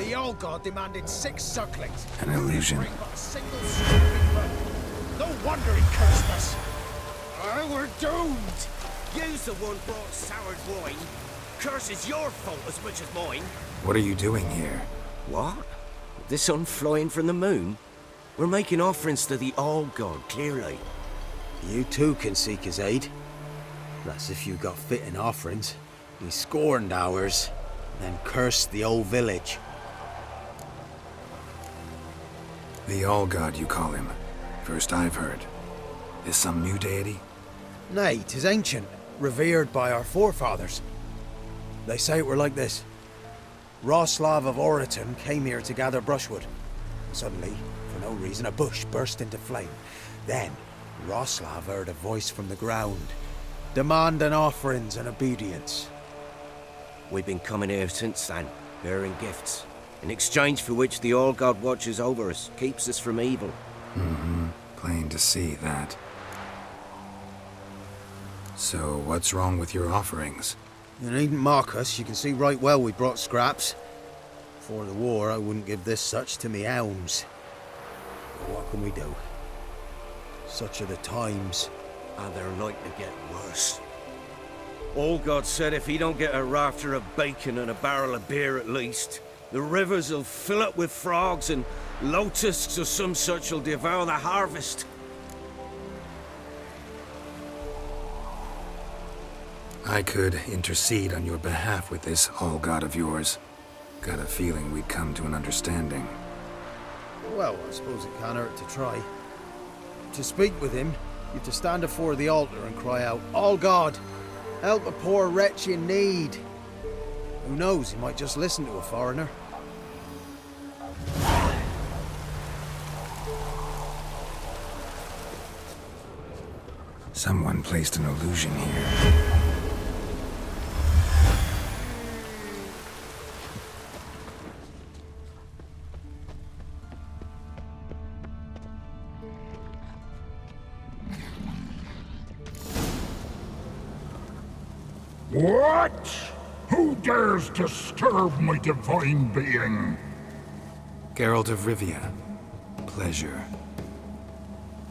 The old god demanded 6 sucklings. An illusion. Bring but a single stupid bird. No wonder he cursed us. We're doomed. You's the one brought soured wine. Curse is your fault as much as mine. What are you doing here? What? The sun flying from the moon? We're making offerings to the All-God, clearly. You too can seek his aid. That's if you got fitting offerings. He scorned ours, then cursed the old village. The All-God, you call him. First I've heard. Is some new deity? Nay, 'tis ancient, revered by our forefathers. They say it were like this. Roslav of Oriton came here to gather brushwood. Suddenly, for no reason, a bush burst into flame. Then, Roslav heard a voice from the ground, demanding offerings and obedience. We've been coming here since then, bearing gifts, in exchange for which the All-God watches over us, keeps us from evil. Plain to see that. So, what's wrong with your offerings? You needn't mock us, you can see right well we brought scraps. Before the war, I wouldn't give this such to me hounds. But what can we do? Such are the times. And they're like to get worse. All-God said if he don't get a rafter of bacon and a barrel of beer at least, the rivers will fill up with frogs and locusts or some such will devour the harvest. I could intercede on your behalf with this All-God of yours. Got a feeling we'd come to an understanding. Well, I suppose it can't hurt to try. To speak with him, you have to stand before the altar and cry out, "All God, help a poor wretch in need." Who knows, he might just listen to a foreigner. Someone placed an illusion here. What? Who dares disturb my divine being? Geralt of Rivia. Pleasure.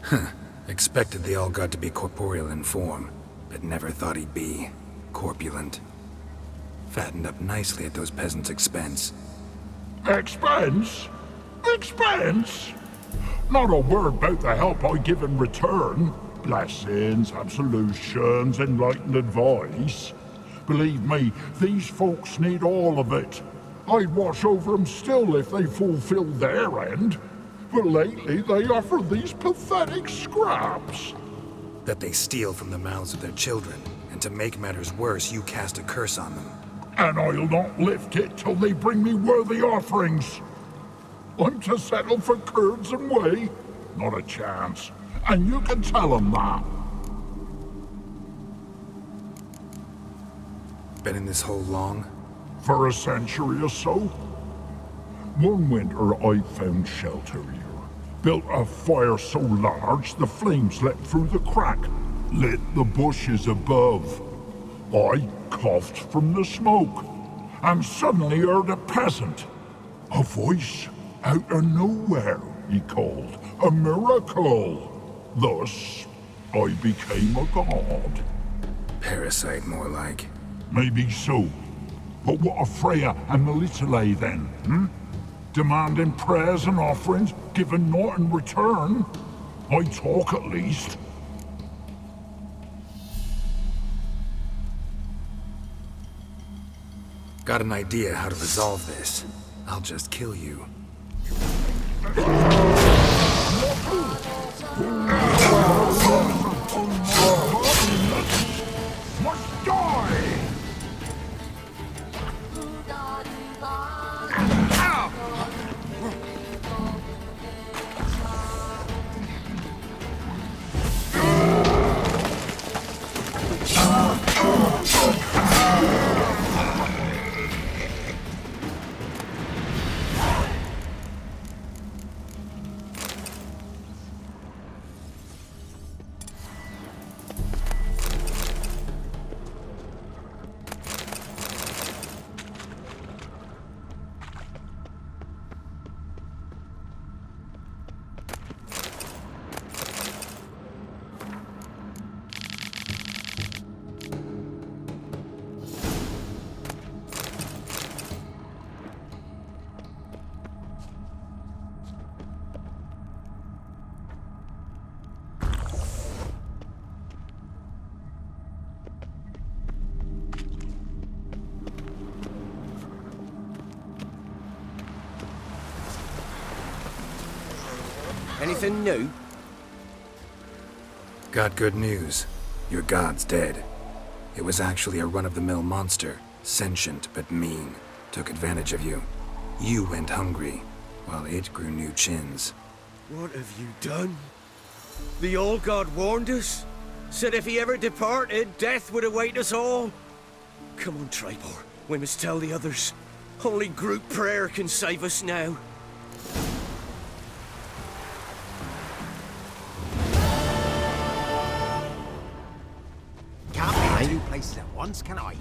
Huh. Expected the All-God to be corporeal in form, but never thought he'd be corpulent. Fattened up nicely at those peasants' expense. Expense? Expense? Not a word about the help I give in return. Blessings, absolutions, enlightened advice. Believe me, these folks need all of it. I'd watch over them still if they fulfilled their end. But lately they offer these pathetic scraps. That they steal from the mouths of their children, and to make matters worse, you cast a curse on them. And I'll not lift it till they bring me worthy offerings. I'm to settle for curds and whey? Not a chance. And you can tell them that. Been in this hole long? For a century or so. One winter I found shelter here. Built a fire so large the flames leapt through the crack, lit the bushes above. I coughed from the smoke, and suddenly heard a peasant. A voice out of nowhere, he called. A miracle. Thus, I became a god. Parasite, more like. Maybe so. But what of Freya and Melitele then, Demanding prayers and offerings, given naught in return? I talk at least. Got an idea how to resolve this. I'll just kill you. Must die! Anything new? Got good news. Your god's dead. It was actually a run-of-the-mill monster, sentient but mean. Took advantage of you. You went hungry, while it grew new chins. What have you done? The old god warned us. Said if he ever departed, death would await us all. Come on, Tribor. We must tell the others. Only group prayer can save us now. Can't be in two places at once, can I?